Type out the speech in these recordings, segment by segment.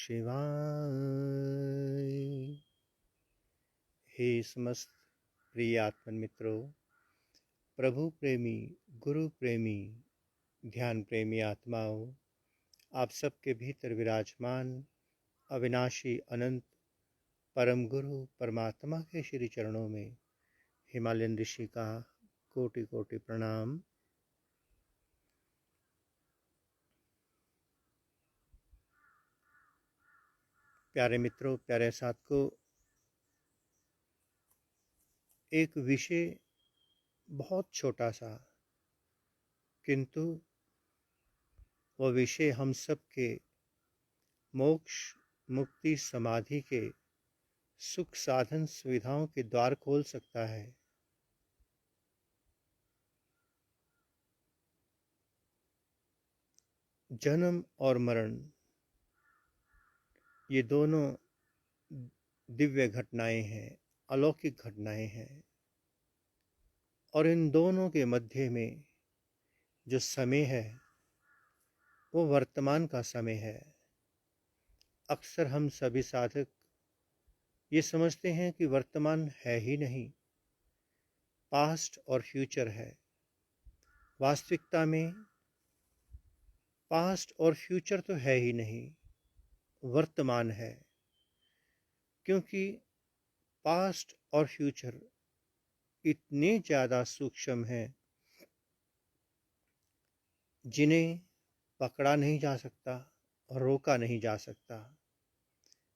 शिवाय। हे समस्त प्रिय आत्मन मित्रों, प्रभु प्रेमी, गुरु प्रेमी, ध्यान प्रेमी आत्माओं, आप सबके भीतर विराजमान अविनाशी अनंत परम गुरु परमात्मा के श्री चरणों में हिमालयन ऋषि का कोटि कोटि प्रणाम। प्यारे मित्रों, प्यारे साथों, एक विषय बहुत छोटा सा, किंतु वह विषय हम सब के मोक्ष, मुक्ति, समाधि के सुख साधन सुविधाओं के द्वार खोल सकता है। जन्म और मरण, ये दोनों दिव्य घटनाएं हैं, अलौकिक घटनाएं हैं, और इन दोनों के मध्य में जो समय है वो वर्तमान का समय है। अक्सर हम सभी साधक ये समझते हैं कि वर्तमान है ही नहीं, पास्ट और फ्यूचर है। वास्तविकता में पास्ट और फ्यूचर तो है ही नहीं, वर्तमान है। क्योंकि पास्ट और फ्यूचर इतने ज़्यादा सूक्ष्म हैं जिन्हें पकड़ा नहीं जा सकता, रोका नहीं जा सकता,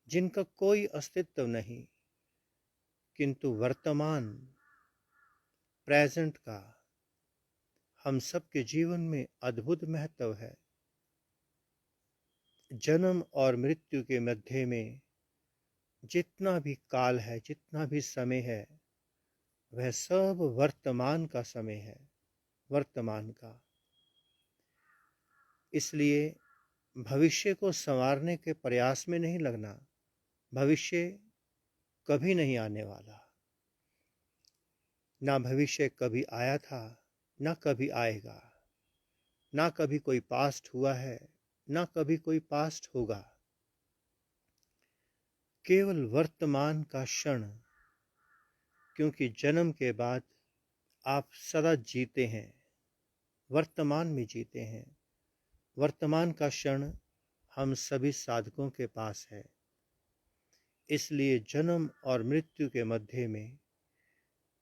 जिनका कोई अस्तित्व नहीं। किंतु वर्तमान, प्रेजेंट का हम सबके जीवन में अद्भुत महत्व है। जन्म और मृत्यु के मध्य में जितना भी काल है, जितना भी समय है, वह सब वर्तमान का समय है, वर्तमान का। इसलिए भविष्य को संवारने के प्रयास में नहीं लगना। भविष्य कभी नहीं आने वाला, ना भविष्य कभी आया था, ना कभी आएगा, ना कभी कोई पास्ट हुआ है, ना कभी कोई पास्ट होगा। केवल वर्तमान का क्षण, क्योंकि जन्म के बाद आप सदा जीते हैं, वर्तमान में जीते हैं। वर्तमान का क्षण हम सभी साधकों के पास है। इसलिए जन्म और मृत्यु के मध्य में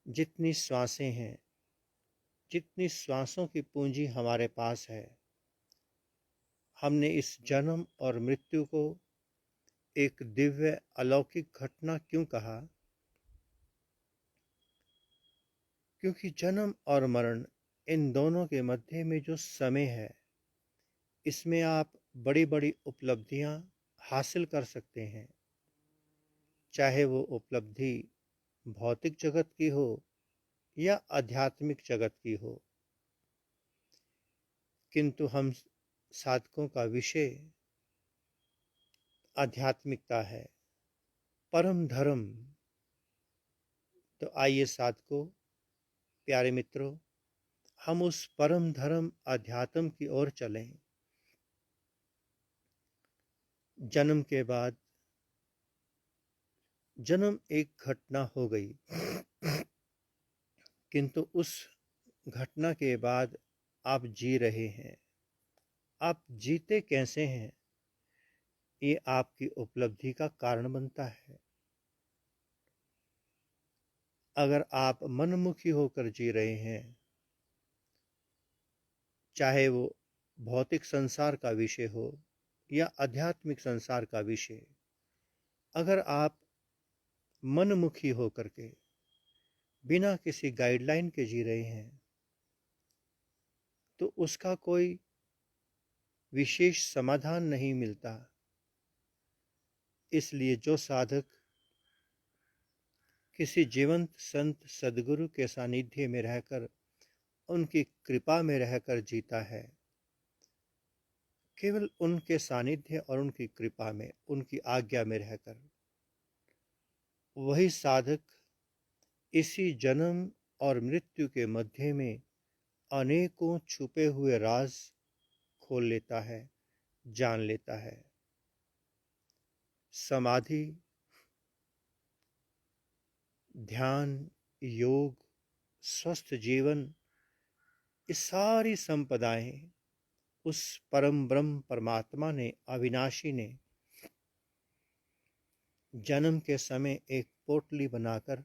जितनी श्वासें हैं, जितनी श्वासों की पूंजी हमारे पास है, हमने इस जन्म और मृत्यु को एक दिव्य अलौकिक घटना क्यों कहा? क्योंकि जन्म और मरण, इन दोनों के मध्य में जो समय है, इसमें आप बड़ी बड़ी उपलब्धियां हासिल कर सकते हैं। चाहे वो उपलब्धि भौतिक जगत की हो या आध्यात्मिक जगत की हो। किंतु हम साधकों का विषय आध्यात्मिकता है, परम धर्म। तो आइए साधकों, प्यारे मित्रों, हम उस परम धर्म अध्यात्म की ओर चलें। जन्म के बाद जन्म एक घटना हो गई, किंतु उस घटना के बाद आप जी रहे हैं। आप जीते कैसे हैं, ये आपकी उपलब्धि का कारण बनता है। अगर आप मनमुखी होकर जी रहे हैं, चाहे वो भौतिक संसार का विषय हो या आध्यात्मिक संसार का विषय, अगर आप मनमुखी होकर के बिना किसी गाइडलाइन के जी रहे हैं, तो उसका कोई विशेष समाधान नहीं मिलता। इसलिए जो साधक किसी जीवंत संत सद्गुरु के सानिध्य में रहकर, उनकी कृपा में रहकर जीता है, केवल उनके सानिध्य और उनकी कृपा में, उनकी आज्ञा में रहकर, वही साधक इसी जन्म और मृत्यु के मध्य में अनेकों छुपे हुए राज खोल लेता है, जान लेता है। समाधि, ध्यान, योग, स्वस्थ जीवन, ये सारी संपदाएं उस परम ब्रह्म परमात्मा ने, अविनाशी ने जन्म के समय एक पोटली बनाकर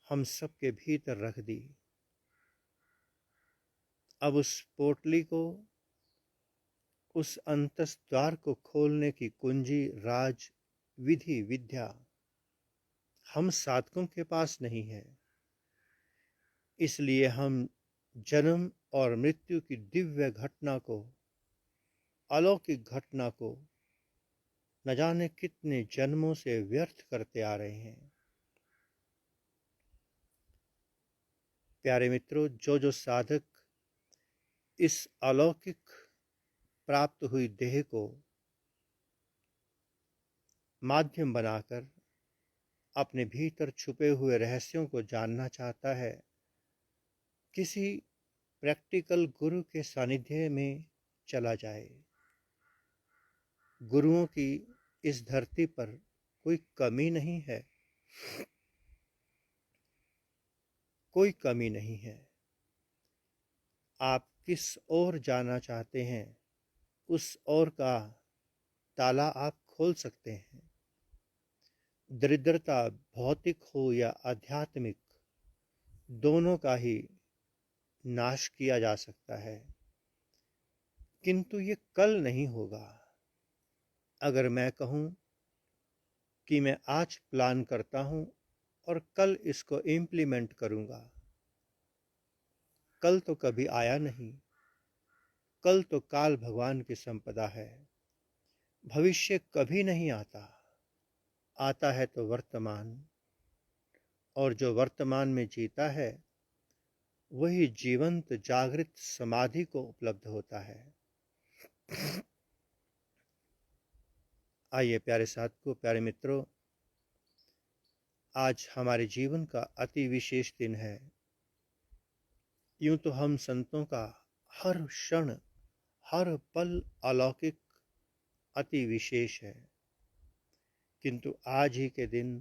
हम सबके भीतर रख दी। अब उस पोटली को, उस अंतस्द्वार को खोलने की कुंजी, राज, विधि, विद्या हम साधकों के पास नहीं है। इसलिए हम जन्म और मृत्यु की दिव्य घटना को, अलौकिक घटना को न जाने कितने जन्मों से व्यर्थ करते आ रहे हैं। प्यारे मित्रों, जो साधक इस अलौकिक प्राप्त हुई देह को माध्यम बनाकर अपने भीतर छुपे हुए रहस्यों को जानना चाहता है, किसी प्रैक्टिकल गुरु के सानिध्य में चला जाए। गुरुओं की इस धरती पर कोई कमी नहीं है, कोई कमी नहीं है। आप किस ओर जाना चाहते हैं, उस ओर का ताला आप खोल सकते हैं। दरिद्रता भौतिक हो या आध्यात्मिक, दोनों का ही नाश किया जा सकता है, किंतु ये कल नहीं होगा। अगर मैं कहूं कि मैं आज प्लान करता हूं और कल इसको इम्प्लीमेंट करूंगा, कल तो कभी आया नहीं। कल तो काल भगवान की संपदा है। भविष्य कभी नहीं आता, आता है तो वर्तमान, और जो वर्तमान में जीता है वही जीवंत जागृत समाधि को उपलब्ध होता है। आइए प्यारे साथियों, प्यारे मित्रों, आज हमारे जीवन का अति विशेष दिन है। यूं तो हम संतों का हर क्षण, हर पल अलौकिक, अति विशेष है, किंतु आज ही के दिन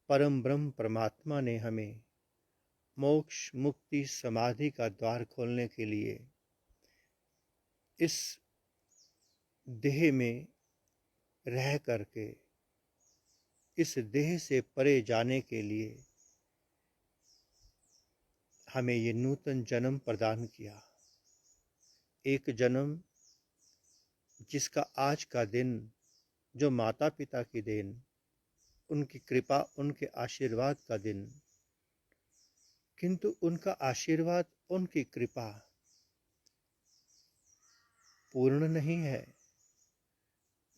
परम ब्रह्म परमात्मा ने हमें मोक्ष, मुक्ति, समाधि का द्वार खोलने के लिए इस देह में रह करके, इस देह से परे जाने के लिए हमें ये नूतन जन्म प्रदान किया। एक जन्म जिसका आज का दिन, जो माता पिता की देन, उनकी कृपा, उनके आशीर्वाद का दिन, किंतु उनका आशीर्वाद, उनकी कृपा पूर्ण नहीं है।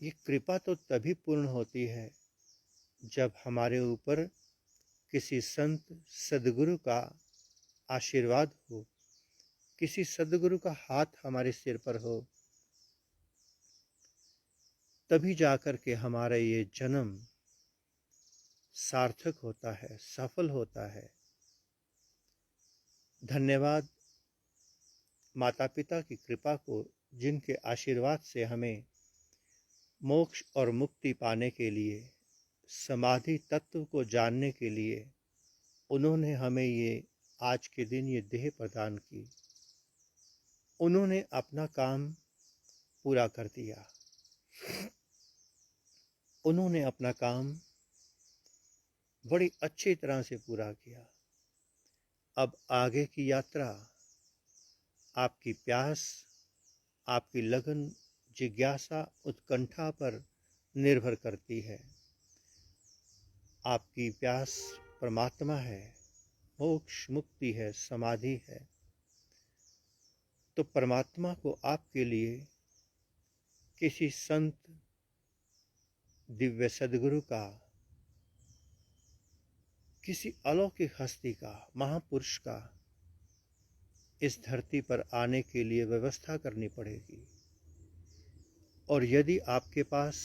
ये कृपा तो तभी पूर्ण होती है जब हमारे ऊपर किसी संत सद्गुरु का आशीर्वाद हो, किसी सद्गुरु का हाथ हमारे सिर पर हो, तभी जाकर के हमारा ये जन्म सार्थक होता है, सफल होता है। धन्यवाद माता पिता की कृपा को, जिनके आशीर्वाद से हमें मोक्ष और मुक्ति पाने के लिए, समाधि तत्व को जानने के लिए उन्होंने हमें ये आज के दिन ये देह प्रदान की। उन्होंने अपना काम पूरा कर दिया। उन्होंने अपना काम बड़ी अच्छी तरह से पूरा किया। अब आगे की यात्रा आपकी प्यास, आपकी लगन, जिज्ञासा, उत्कंठा पर निर्भर करती है। आपकी प्यास परमात्मा है, मोक्ष, मुक्ति है, समाधि है, तो परमात्मा को आपके लिए किसी संत, दिव्य सद्गुरु का, किसी अलौकिक हस्ती का, महापुरुष का इस धरती पर आने के लिए व्यवस्था करनी पड़ेगी। और यदि आपके पास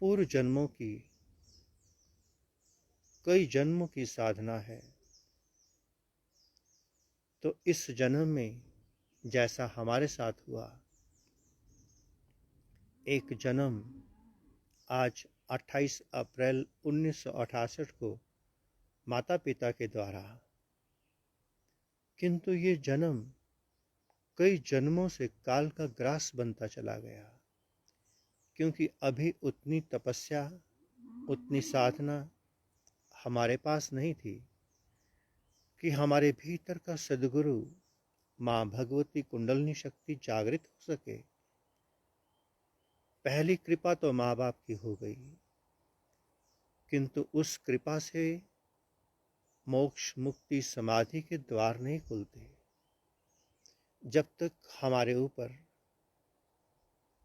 पूर्व जन्मों की, कई जन्मों की साधना है, तो इस जन्म में जैसा हमारे साथ हुआ, एक जन्म आज 28 अप्रैल 1968 को माता पिता के द्वारा, किंतु ये जन्म कई जन्मों से काल का ग्रास बनता चला गया, क्योंकि अभी उतनी तपस्या, उतनी साधना हमारे पास नहीं थी कि हमारे भीतर का सद्गुरु माँ भगवती कुंडलिनी शक्ति जागृत हो सके। पहली कृपा तो माँ बाप की हो गई, किंतु उस कृपा से मोक्ष मुक्ति समाधि के द्वार नहीं खुलते जब तक हमारे ऊपर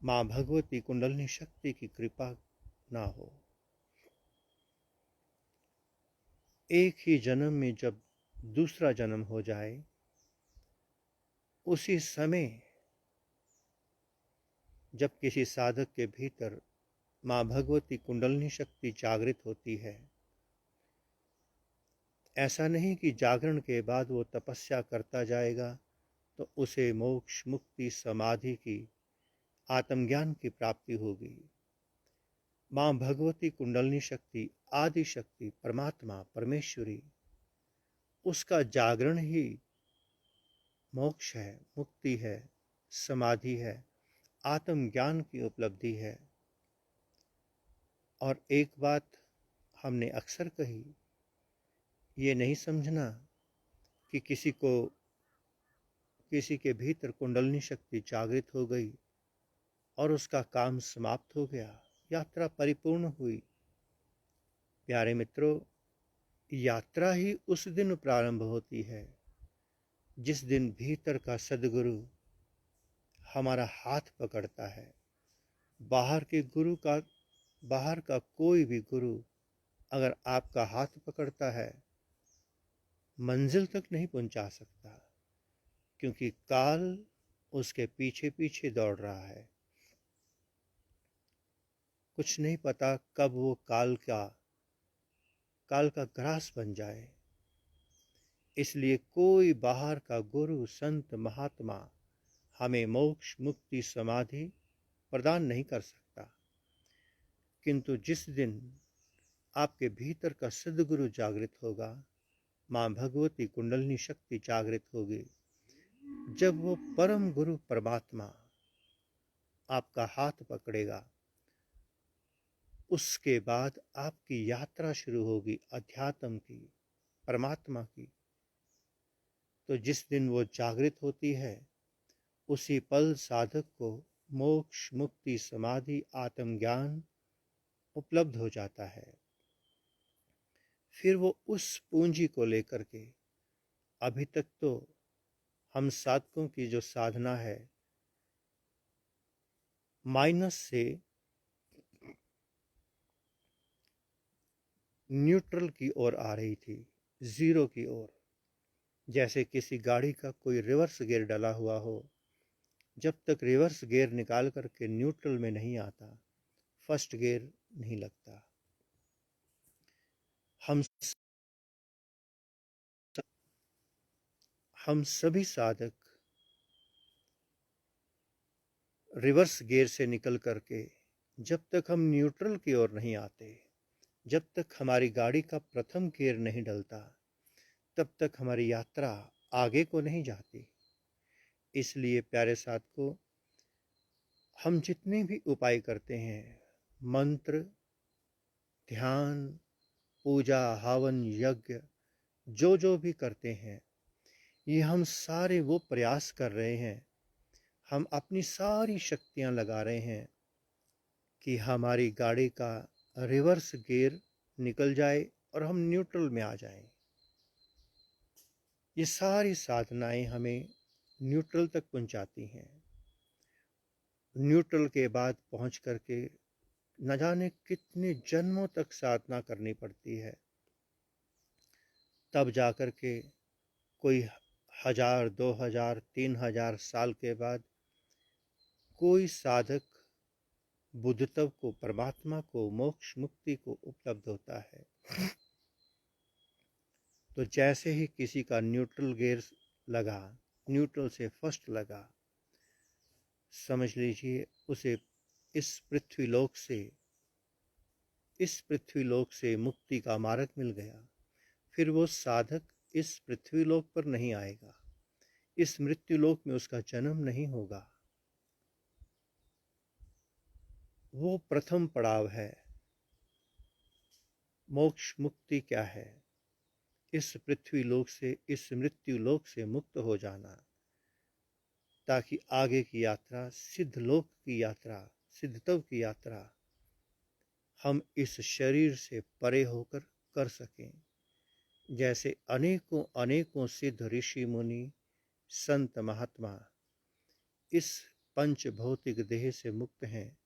माँ भगवती कुंडलिनी शक्ति की कृपा ना हो। एक ही जन्म में जब दूसरा जन्म हो जाए, उसी समय जब किसी साधक के भीतर माँ भगवती कुंडलिनी शक्ति जागृत होती है, ऐसा नहीं कि जागरण के बाद वो तपस्या करता जाएगा तो उसे मोक्ष मुक्ति समाधि की, आत्मज्ञान की प्राप्ति होगी। माँ भगवती कुंडलिनी शक्ति, आदि शक्ति, परमात्मा, परमेश्वरी, उसका जागरण ही मोक्ष है, मुक्ति है, समाधि है, आत्मज्ञान की उपलब्धि है। और एक बात हमने अक्सर कही, ये नहीं समझना कि किसी के भीतर कुंडलिनी शक्ति जागृत हो गई और उसका काम समाप्त हो गया, यात्रा परिपूर्ण हुई। प्यारे मित्रों, यात्रा ही उस दिन प्रारंभ होती है जिस दिन भीतर का सद्गुरु हमारा हाथ पकड़ता है। बाहर का कोई भी गुरु अगर आपका हाथ पकड़ता है, मंजिल तक नहीं पहुंचा सकता, क्योंकि काल उसके पीछे पीछे दौड़ रहा है। कुछ नहीं पता कब वो काल का ग्रास बन जाए। इसलिए कोई बाहर का गुरु, संत, महात्मा हमें मोक्ष मुक्ति समाधि प्रदान नहीं कर सकता। किंतु जिस दिन आपके भीतर का सद्गुरु जागृत होगा, माँ भगवती कुंडलिनी शक्ति जागृत होगी, जब वो परम गुरु परमात्मा आपका हाथ पकड़ेगा, उसके बाद आपकी यात्रा शुरू होगी अध्यात्म की, परमात्मा की। तो जिस दिन वो जागृत होती है, उसी पल साधक को मोक्ष मुक्ति समाधि आत्मज्ञान उपलब्ध हो जाता है। फिर वो उस पूंजी को लेकर के, अभी तक तो हम साधकों की जो साधना है, माइनस से न्यूट्रल की ओर आ रही थी, जीरो की ओर। जैसे किसी गाड़ी का कोई रिवर्स गियर डला हुआ हो, जब तक रिवर्स गियर निकाल करके न्यूट्रल में नहीं आता, फर्स्ट गियर नहीं लगता। हम सभी साधक रिवर्स गियर से निकल करके जब तक हम न्यूट्रल की ओर नहीं आते, जब तक हमारी गाड़ी का प्रथम गियर नहीं डलता, तब तक हमारी यात्रा आगे को नहीं जाती। इसलिए प्यारे साधकों, हम जितने भी उपाय करते हैं, मंत्र, ध्यान, पूजा, हवन, यज्ञ, जो भी करते हैं, ये हम सारे वो प्रयास कर रहे हैं, हम अपनी सारी शक्तियां लगा रहे हैं कि हमारी गाड़ी का रिवर्स गियर निकल जाए और हम न्यूट्रल में आ जाएं। ये सारी साधनाएं हमें न्यूट्रल तक पहुंचाती हैं। न्यूट्रल के बाद पहुंच करके न जाने कितने जन्मों तक साधना करनी पड़ती है, तब जाकर के कोई 1000, 2000, 3000 साल के बाद कोई साधक बुद्धत्व को, परमात्मा को, मोक्ष मुक्ति को उपलब्ध होता है। तो जैसे ही किसी का न्यूट्रल गियर लगा, न्यूट्रल से फर्स्ट लगा, समझ लीजिए उसे इस पृथ्वीलोक से मुक्ति का मार्ग मिल गया, फिर वो साधक इस पृथ्वीलोक पर नहीं आएगा, इस मृत्युलोक में उसका जन्म नहीं होगा। वो प्रथम पड़ाव है। मोक्ष मुक्ति क्या है? इस पृथ्वीलोक से, इस मृत्युलोक से मुक्त हो जाना, ताकि आगे की यात्रा, सिद्धलोक की यात्रा, सिद्धत्व की यात्रा हम इस शरीर से परे होकर कर सकें। जैसे अनेकों अनेकों सिद्ध ऋषि मुनि संत महात्मा इस पंच भौतिक देह से मुक्त हैं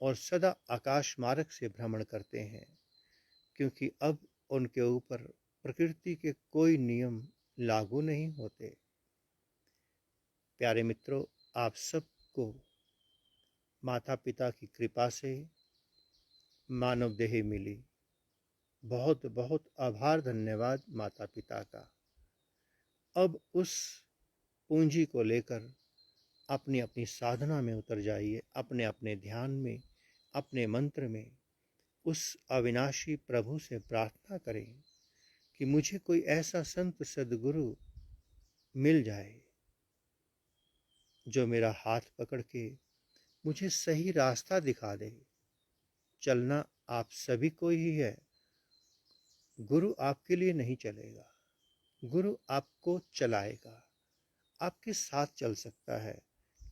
और सदा आकाश मार्ग से भ्रमण करते हैं, क्योंकि अब उनके ऊपर प्रकृति के कोई नियम लागू नहीं होते। प्यारे मित्रों, आप सबको माता पिता की कृपा से मानव देह मिली। बहुत बहुत आभार, धन्यवाद माता पिता का। अब उस पूंजी को लेकर अपनी अपनी साधना में उतर जाइए, अपने अपने ध्यान में, अपने मंत्र में उस अविनाशी प्रभु से प्रार्थना करें कि मुझे कोई ऐसा संत सद्गुरु मिल जाए जो मेरा हाथ पकड़ के मुझे सही रास्ता दिखा दे। चलना आप सभी को ही है, गुरु आपके लिए नहीं चलेगा, गुरु आपको चलाएगा, आपके साथ चल सकता है,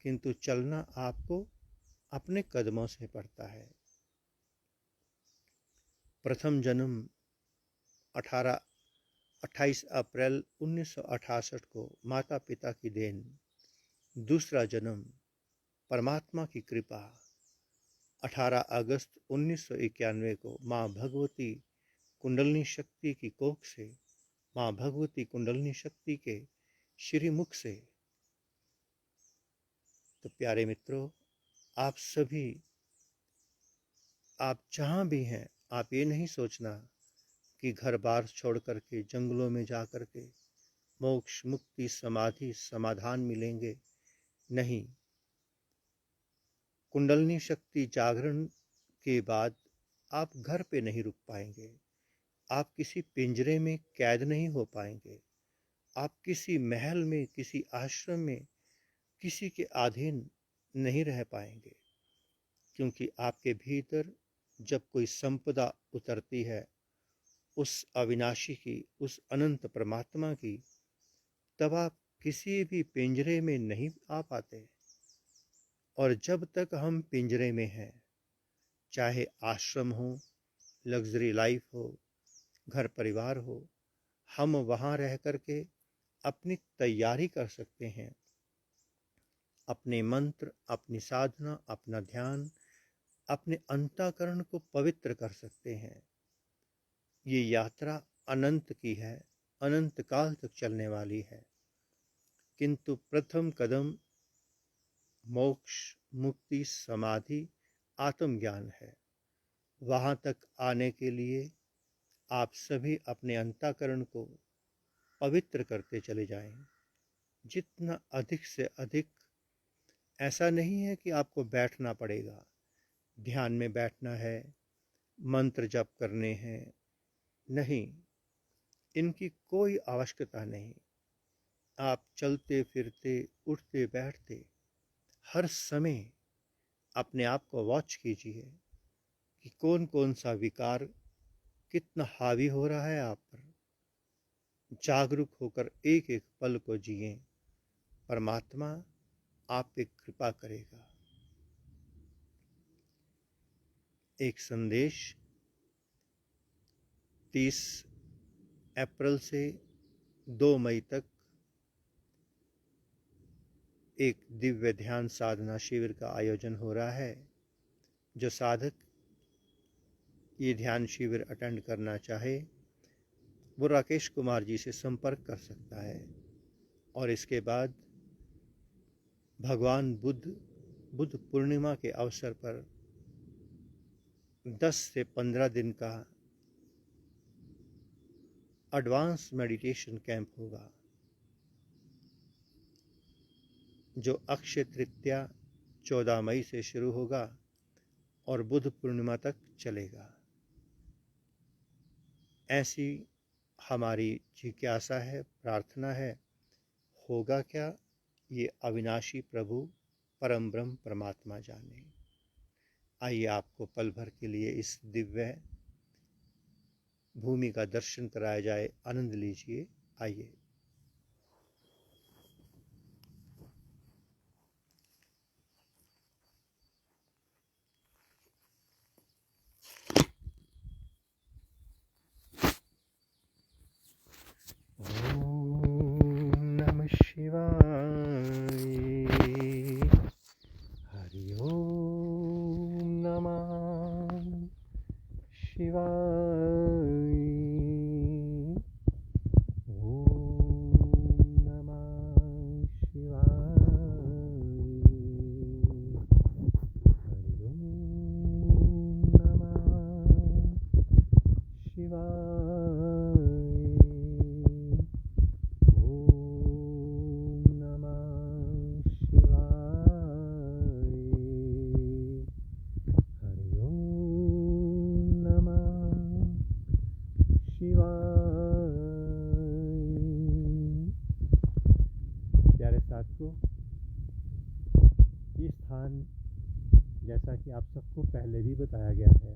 किंतु चलना आपको अपने कदमों से पड़ता है। प्रथम जन्म 28 अप्रैल 1968 को माता पिता की देन। दूसरा जन्म परमात्मा की कृपा 18 अगस्त 1991 को माँ भगवती कुंडलिनी शक्ति की कोख से, माँ भगवती कुंडलिनी शक्ति के श्रीमुख से। तो प्यारे मित्रों, आप सभी, आप जहाँ भी हैं, आप ये नहीं सोचना कि घर बार छोड़ करके जंगलों में जा करके मोक्ष मुक्ति समाधि समाधान मिलेंगे। नहीं, कुंडलिनी शक्ति जागरण के बाद आप घर पे नहीं रुक पाएंगे, आप किसी पिंजरे में कैद नहीं हो पाएंगे, आप किसी महल में, किसी आश्रम में, किसी के अधीन नहीं रह पाएंगे, क्योंकि आपके भीतर जब कोई संपदा उतरती है उस अविनाशी की, उस अनंत परमात्मा की, तब आप किसी भी पिंजरे में नहीं आ पाते। और जब तक हम पिंजरे में हैं, चाहे आश्रम हो, लग्जरी लाइफ हो, घर परिवार हो, हम वहाँ रह करके अपनी तैयारी कर सकते हैं, अपने मंत्र, अपनी साधना, अपना ध्यान, अपने अंतःकरण को पवित्र कर सकते हैं। ये यात्रा अनंत की है, अनंत काल तक चलने वाली है, किंतु प्रथम कदम मोक्ष मुक्ति समाधि आत्मज्ञान है। वहाँ तक आने के लिए आप सभी अपने अंतःकरण को पवित्र करते चले जाएं, जितना अधिक से अधिक। ऐसा नहीं है कि आपको बैठना पड़ेगा, ध्यान में बैठना है, मंत्र जप करने हैं, नहीं, इनकी कोई आवश्यकता नहीं। आप चलते फिरते, उठते बैठते हर समय अपने आप को वॉच कीजिए कि कौन कौन सा विकार कितना हावी हो रहा है आप पर। जागरूक होकर एक एक पल को जिए, परमात्मा आप पे कृपा करेगा। एक संदेश 30 अप्रैल से 2 मई तक एक दिव्य ध्यान साधना शिविर का आयोजन हो रहा है। जो साधक ये ध्यान शिविर अटेंड करना चाहे वो राकेश कुमार जी से संपर्क कर सकता है। और इसके बाद भगवान बुद्ध पूर्णिमा के अवसर पर 10 से 15 दिन का एडवांस मेडिटेशन कैंप होगा, जो अक्षय तृतीया 14 मई से शुरू होगा और बुद्ध पूर्णिमा तक चलेगा। ऐसी हमारी जिज्ञासा है, प्रार्थना है। होगा क्या, ये अविनाशी प्रभु परम ब्रह्म परमात्मा जाने। आइए आपको पल भर के लिए इस दिव्य भूमि का दर्शन कराया जाए, आनंद लीजिए। आइए। ओम नमः शिवाय। हरि ओम नमः शिवाय। ओम नमः शिवाय। हरि ओम नमः शिवाय। ओम नमः शिवाय। हरि ओम नमः शिवाय। प्यारे साथियों, ये स्थान जैसा कि आप सबको पहले भी बताया गया है,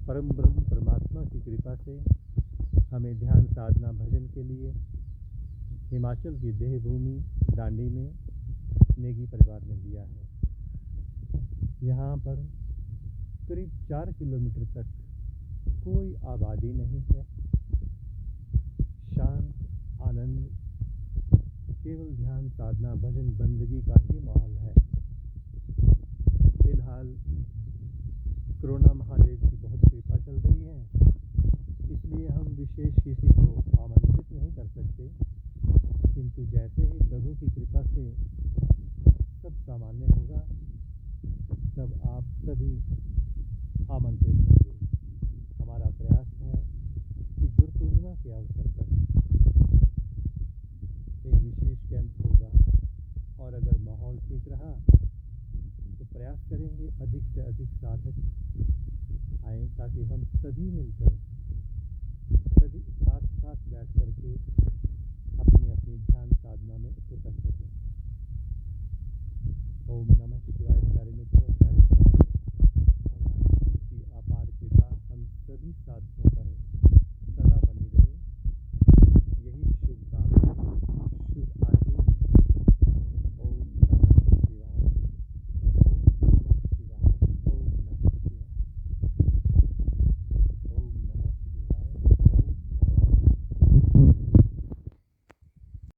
परम ब्रह्म परमात्मा की कृपा से हमें ध्यान साधना भजन के लिए हिमाचल की देवभूमि दांडी में नेगी परिवार ने दिया है। यहाँ पर करीब 4 किलोमीटर तक कोई आबादी नहीं है। शांत, आनंद, केवल ध्यान साधना भजन बंदगी का ही माहौल है। फिलहाल कोरोना महादेव की बहुत कृपा चल रही है, इसलिए हम विशेष किसी को आमंत्रित नहीं कर सकते, किंतु जैसे ही प्रभु की कृपा से सब सामान्य होगा, तब आप सभी आमंत्रित होंगे। हमारा प्रयास है कि गुरु पूर्णिमा के अवसर पर एक विशेष कैंप होगा, और अगर माहौल ठीक रहा तो प्रयास करेंगे अधिक से अधिक साधक आए, ताकि हम सभी मिलकर सभी साथ साथ बैठ करके अपनी अपनी ध्यान साधना में उतर सकें। ओम नमः